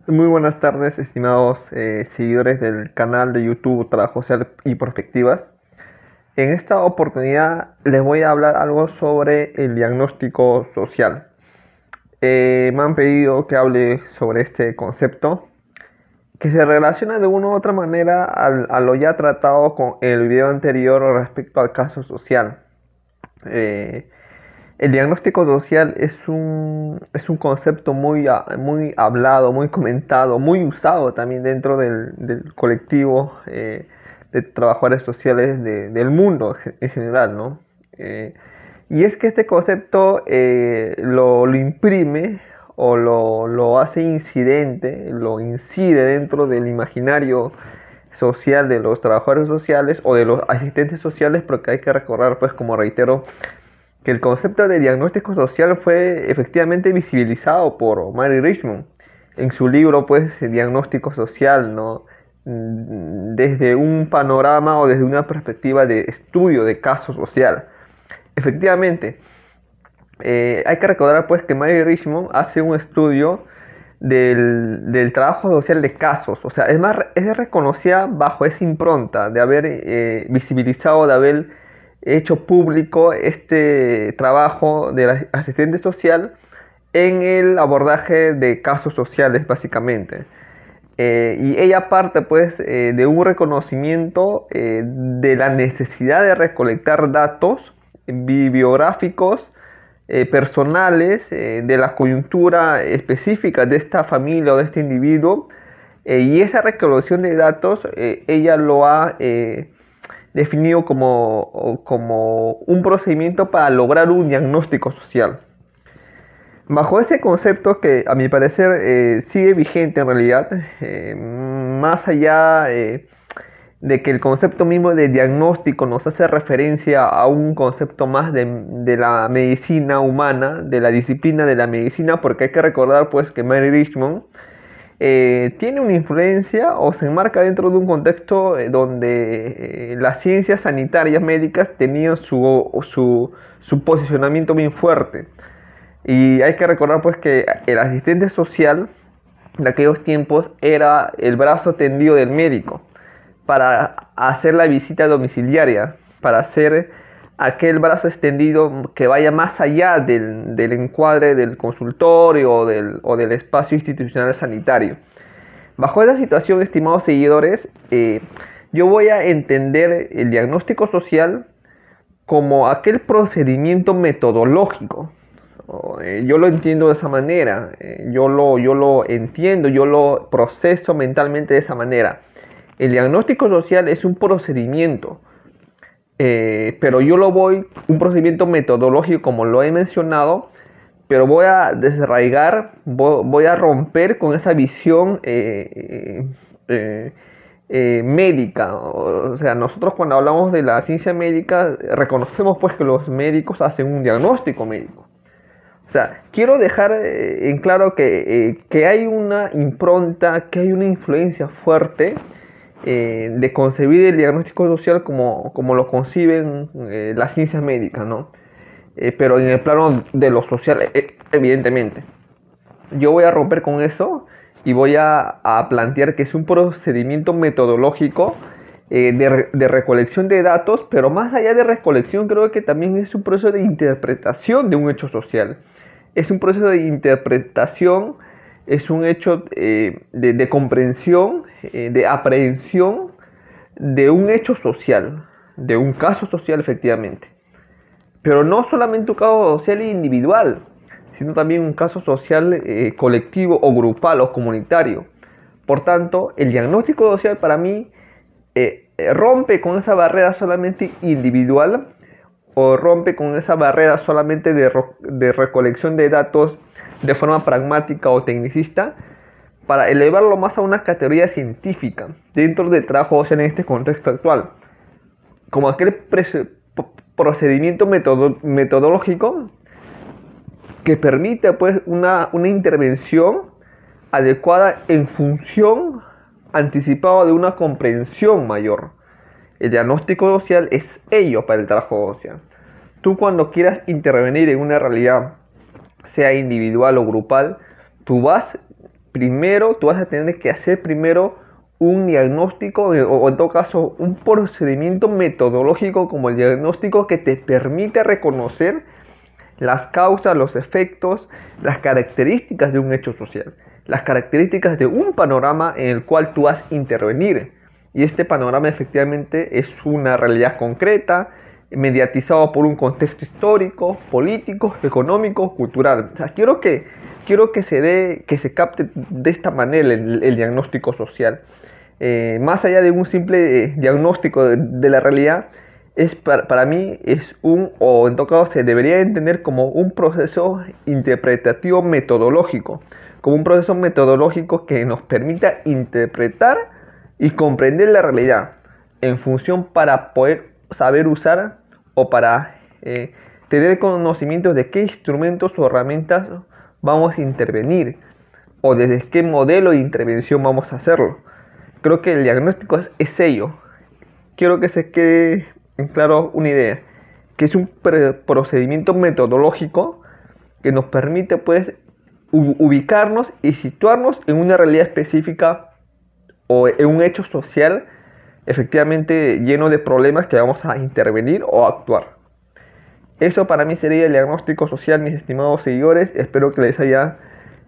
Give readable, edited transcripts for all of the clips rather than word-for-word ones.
Muy buenas tardes, estimados seguidores del canal de YouTube Trabajo Social y Perspectivas. En esta oportunidad les voy a hablar algo sobre el diagnóstico social. Me han pedido que hable sobre este concepto que se relaciona de una u otra manera a lo ya tratado con el video anterior respecto al caso social. Eh, el diagnóstico social es un concepto muy hablado, muy comentado, muy usado también dentro del colectivo de trabajadores sociales del mundo en general, ¿no? Eh, y es que este concepto lo imprime o lo hace incidente, lo incide dentro del imaginario social de los trabajadores sociales o de los asistentes sociales, porque hay que recordar, pues como reitero, que el concepto de diagnóstico social fue efectivamente visibilizado por Mary Richmond en su libro, pues, Diagnóstico Social, ¿no? Desde un panorama o desde una perspectiva de estudio de caso social. Efectivamente, hay que recordar, pues, que Mary Richmond hace un estudio del trabajo social de casos, o sea, es más, es reconocida bajo esa impronta de haber visibilizado, de haber hecho público este trabajo del asistente social en el abordaje de casos sociales, básicamente. Y ella parte, pues, de un reconocimiento de la necesidad de recolectar datos bibliográficos personales de la coyuntura específica de esta familia o de este individuo, y esa recolección de datos ella lo ha definido como un procedimiento para lograr un diagnóstico social. Bajo ese concepto que a mi parecer sigue vigente en realidad, más allá de que el concepto mismo de diagnóstico nos hace referencia a un concepto más de la medicina humana, de la disciplina de la medicina, porque hay que recordar, pues, que Mary Richmond tiene una influencia o se enmarca dentro de un contexto donde las ciencias sanitarias médicas tenían su posicionamiento bien fuerte. Y hay que recordar, pues, que el asistente social de aquellos tiempos era el brazo tendido del médico para hacer la visita domiciliaria, para hacer aquel brazo extendido que vaya más allá del encuadre del consultorio o del espacio institucional sanitario. Bajo esa situación, estimados seguidores, yo voy a entender el diagnóstico social como aquel procedimiento metodológico. Yo lo entiendo de esa manera, yo lo entiendo, yo lo proceso mentalmente de esa manera. El diagnóstico social es un procedimiento, pero yo un procedimiento metodológico como lo he mencionado, pero voy a desarraigar, voy a romper con esa visión médica. O sea, nosotros cuando hablamos de la ciencia médica reconocemos, pues, que los médicos hacen un diagnóstico médico. O sea, quiero dejar en claro que hay una impronta, que hay una influencia fuerte de concebir el diagnóstico social como lo conciben las ciencias médicas, ¿no? Pero en el plano de lo social, evidentemente. Yo voy a romper con eso y voy a plantear que es un procedimiento metodológico de recolección de datos, pero más allá de recolección, creo que también es un proceso de interpretación de un hecho social. Es un proceso de interpretación, es un hecho de comprensión, de aprehensión de un hecho social, de un caso social, efectivamente. Pero no solamente un caso social individual, sino también un caso social colectivo o grupal o comunitario. Por tanto, el diagnóstico social para mí rompe con esa barrera solamente individual o rompe con esa barrera solamente de recolección de datos de forma pragmática o tecnicista para elevarlo más a una categoría científica dentro del trabajo social en este contexto actual, como aquel procedimiento metodológico que permite, pues, una intervención adecuada en función anticipada de una comprensión mayor. El diagnóstico social es ello para el trabajo social. Tú, cuando quieras intervenir en una realidad, sea individual o grupal, tú vas primero tú vas a tener que hacer primero un diagnóstico o en todo caso un procedimiento metodológico como el diagnóstico que te permite reconocer las causas, los efectos, las características de un hecho social, las características de un panorama en el cual tú vas a intervenir. Y este panorama efectivamente es una realidad concreta, mediatizado por un contexto histórico, político, económico, cultural. O sea, quiero que se capte de esta manera el diagnóstico social. Más allá de un simple diagnóstico de la realidad, para mí es o en todo caso se debería entender como un proceso interpretativo metodológico, como un proceso metodológico que nos permita interpretar y comprender la realidad en función para poder saber usar o para tener conocimientos de qué instrumentos o herramientas vamos a intervenir o desde qué modelo de intervención vamos a hacerlo. Creo que el diagnóstico es ello. Quiero que se quede en claro una idea, que es un procedimiento metodológico que nos permite pues ubicarnos y situarnos en una realidad específica o en un hecho social efectivamente lleno de problemas que vamos a intervenir o actuar. Eso para mí sería el diagnóstico social, mis estimados seguidores. Espero que les haya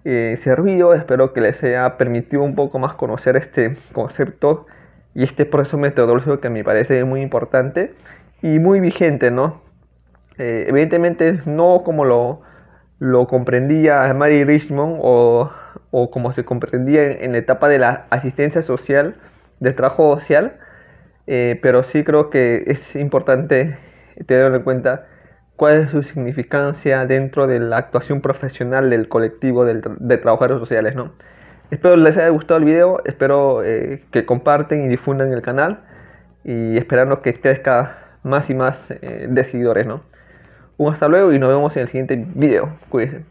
servido, espero que les haya permitido un poco más conocer este concepto y este proceso metodológico que me parece muy importante y muy vigente, ¿no? Evidentemente no como lo comprendía Mary Richmond o como se comprendía en la etapa de la asistencia social, del trabajo social, pero sí creo que es importante tener en cuenta cuál es su significancia dentro de la actuación profesional del colectivo de trabajadores sociales, ¿no? Espero les haya gustado el video, espero que comparten y difundan el canal y esperando que crezca más y más de seguidores, ¿no? Un hasta luego y nos vemos en el siguiente video. Cuídense.